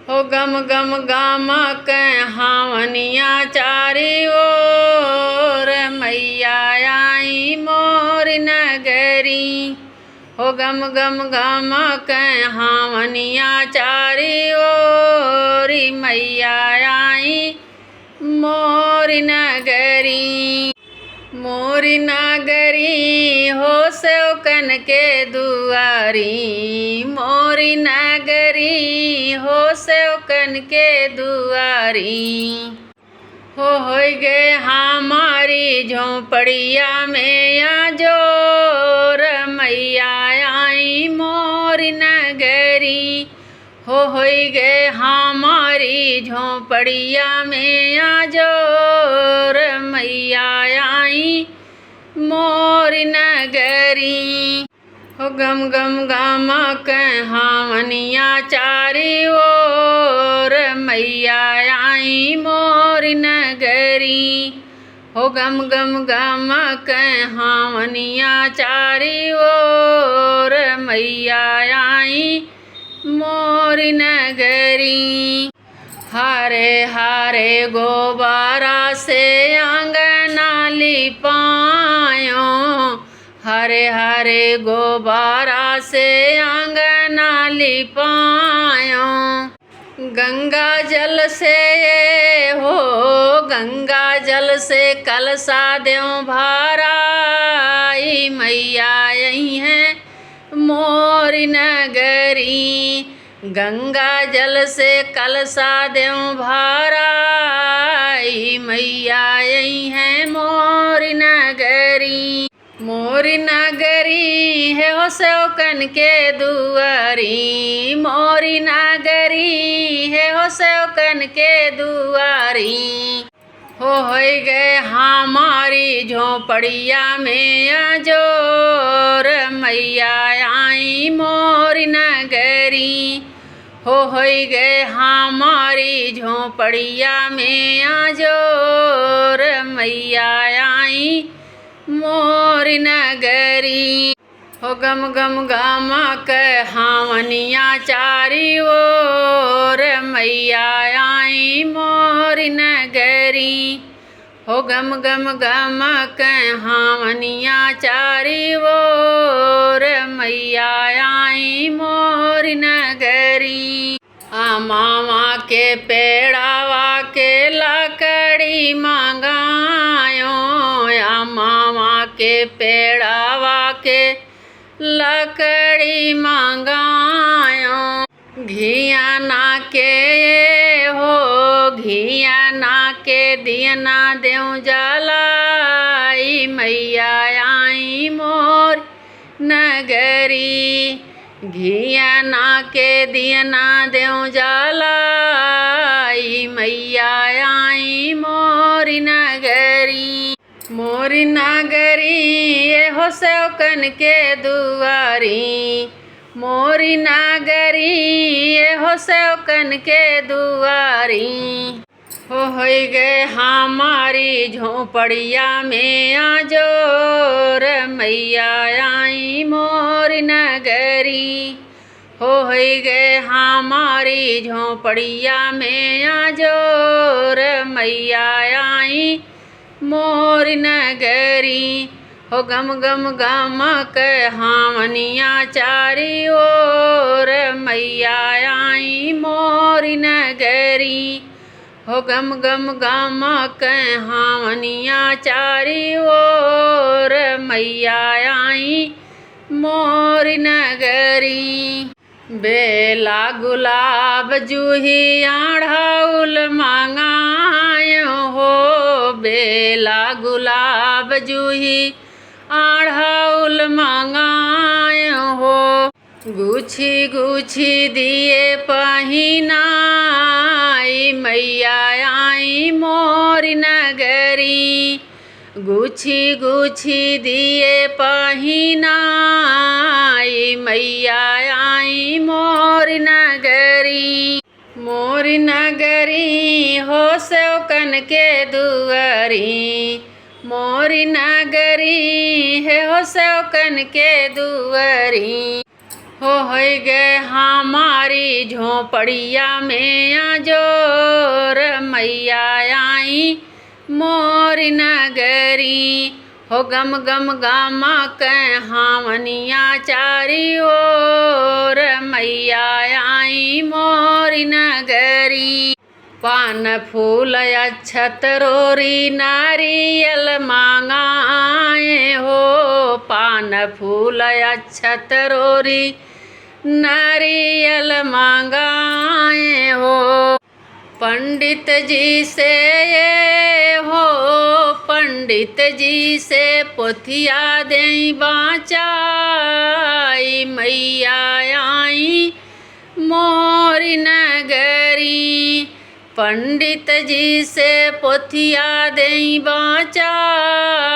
हो गम गम गाम हावनिया चारी ओर मैया आई मोर नगरी। हो गम गम गाम हावनिया चारी ओर मैया आई मोर नगरी। मोरी नगरी हो सेवकन के दुआरी। मोरी नगरी हो सेवकन के दुआरी। हो गए हमारी झोंपड़िया में या जोर मैया आई मोरी नगरी। हो गए हमारी झोंपड़िया में या जोर मैया आई मोर नगरी। हो गम गम गाम हावनिया चारी ओर मैया आई मोर नगरी। हो गम गम गाम हावनिया चारी ओर मैया आई मोर नगरी। हरे हरे गोबारा से आंगना लिपायो। हरे हरे गोबारा से आंगना लिपायो। गंगा जल से हो गंगा जल से कलसा देव भराई मैया यही है मोर नगरी। गंगा जल से कलसा देव भराई मैया यही है मोर नगरी। मोर नगरी है हो सेवकन के दुआरी। मोरी नगरी है हो सेवकन के दुआरी। हो गए हमारी झोंपड़िया में जोर मैया आई मोर नगरी। हो गए हमारी झोंपड़िया में जोर मैया आई मोर नगरी। हो गम गम गाम हावनिया चारी ओर मैया आई मोर नगरी। हो गम गम गाम हावनिया चारी ओर मैया आई मोर नगरी। मामा के पेड़ावा के लकड़ी मंगायो। मामा के पेड़ावा के लकड़ी मंगायो। घिया ना के हो घिया ना के दियना देव जलाई मैया आई मोर नगरी। घिया ना के दियना देव जलाई मैया आई मोर नगरी। मोर नगरी ये हो सेवकन के दुआरी। मोरी नगरी ये हो सेवकन के दुआरी। हो गए हमारी झोंपड़िया में जोर मैया आई मोर नगरी। हो गए हमारी झोंपड़िया में जोर मैया आई मोर नगरी। हो गम गम गाम हावनिया चारी ओर मैया आई मोर नगरी। हो गम गम गाम हावनिया चारी ओर मैया आई मोर नगरी। बेला गुलाब जूही अड़हुल मंगायो हो। बेला गुलाब जूही अड़हुल मंगायो हो। गुछी गुछी दिए पहिनाई मैया आई मोर नगरी। गुछी गुछी दिए पहिनाई मैया आई मोर नगरी। मोर नगरी हो सेवकन के दुआरी। मोर नगरी है हो सेवकन के दुआरी। हो गए हमारी झोपड़िया में आजोर मैया आई मोरी नगरी। हो गम गम गामा के हावनिया चारी ओर मैया आई मोरी नगरी। पान फूल अक्षत रोरी नारियल मांगाए हो। पान फूल अक्षत रोरी नारियल मांगाए हो। पंडित जी से हो पंडित जी से पोथिया दे बाचाई मैया आई मोरी नगरी। पंडित जी से पोथिया दे बाचाई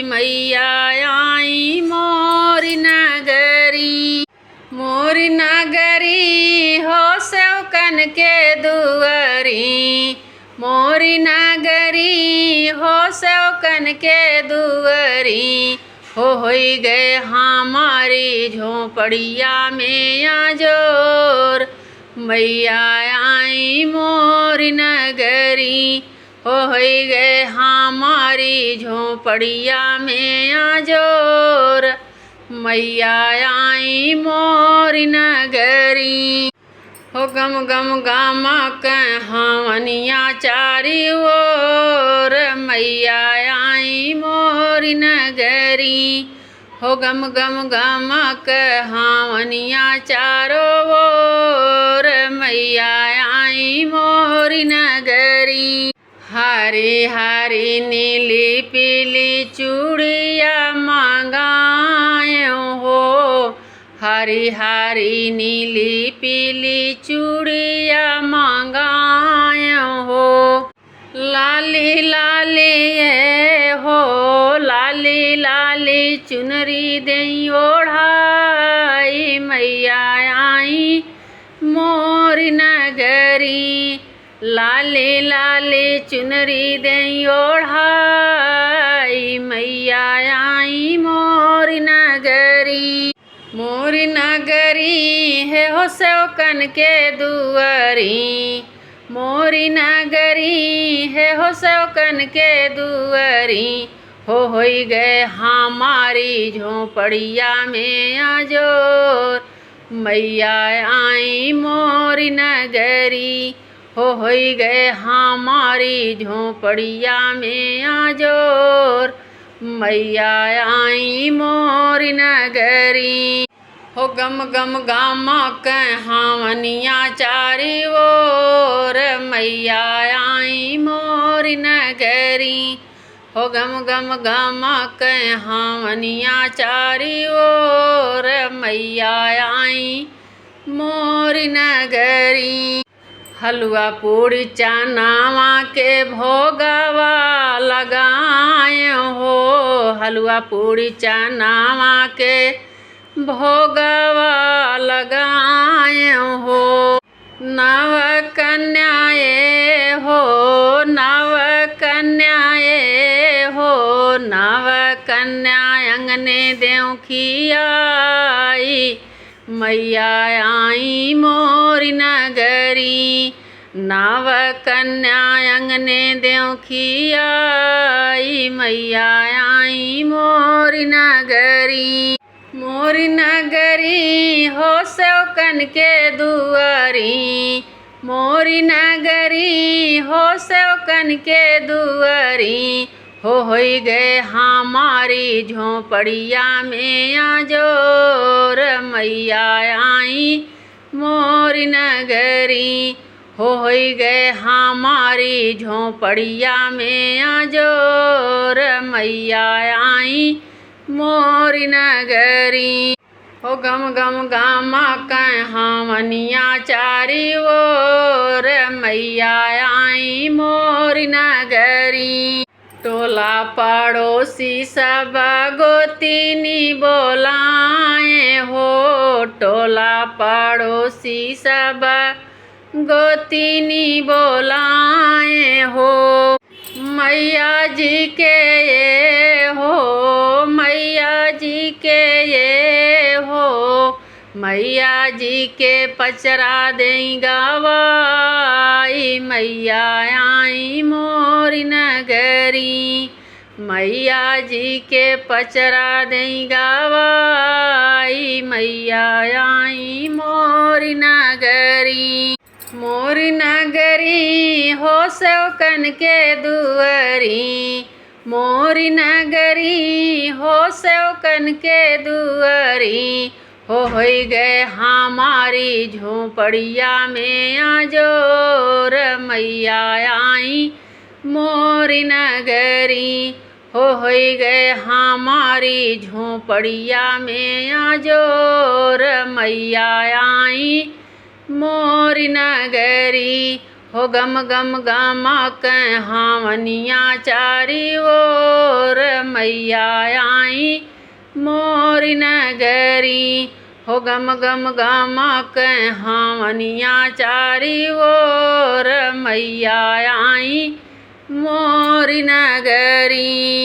मैया आई मोरी नगरी। मोरी नगरी हो सेवकन के दुआरी। मोरी नगरी हो सेवकन के दुआरी। हो गए हमारी झोपड़िया में आजोर मैया आई मोरी नगरी। हो गए हमारी झोपड़िया में आजोर मैया आई मोरी नगरी। हो गम गम गामा के हावनिया चारी ओर मैया आई मोरी नगरी। हो गम गम गामा के हावनिया चारो ओर मैया आई मोरी नगरी। हरी हरी नीली पीली चूड़िया मांगाए हो। हरी हरी नीली पीली चूड़िया मांगाए हो। लाली लाली ये हो लाली लाली चुनरी दे ओढ़ाई मैया आई मोरी नगरी। लाली लाली चुनरी दे ओढ़ाई मैया आई मोरी नगरी। मोरी नगरी है हो सेवकन के दुआरी। मोरी नगरी है हो सेवकन के दुआरी। हो गए हमारी झोपड़िया में आजोर मैया आई मोरी नगरी। हो गए हमारी झोपड़िया में आजोर मैया आई मोरी नगरी। हो गम गम गामा के हावनिया चारी ओर मैया आई मोरी नगरी। हो गम गम गामा के हावनिया चारी ओर मैया आई मोरी नगरी। हलवा पूड़ी चनावा के भोगवा लगाए हो। हलवा पूड़ी चनावा के भोगवा लगाए हो। नव कन्याए हो नव कन्याए हो। नव कन्या अंगने देव खियाई मैया आई मोरी नगरी। नव कन्या अंगने देव खियाई मैया आई मोरी नगरी। मोरी नगरी हो सेवकन के दुआरी। मोरी नगरी हो सेवकन के दुआरी। हो गए हमारी झोपड़िया में आजोर मैया आई मोरी नगरी। हो गए हमारी झोपड़िया में आजोर मैया आई मोरी नगरी। हो गम गम गामा के हावनिया चारी ओर मैया आई मोरी नगरी। टोला पड़ोसी सब गोतिनी बोलाए हो। टोला पड़ोसी सब गोतिनी बोलाए हो। मैया जी के ये हो मैया जी के ये हो। मैया जी के पचरा देई गवाई, मैया आई मोरी नगरी। मैया जी के पचरा देई गवाई, मैया आई मोरी नगरी। मोरी नगरी हो सेवकन के दुअरी, मोरी नगरी हो सेवकन के दुअरी। होई गए हमारी झोपड़िया में आजोर, मैया आई मोरी नगरी। होई गए हमारी झोपड़िया में आजोर, मैया आई मोरी नगरी। हो गम गम गमक हावनिया चारी ओर, मैया आई मोरी नगरी। हो गम गम गमक हावनिया चारी ओर, मैया आई मोरी नगरी।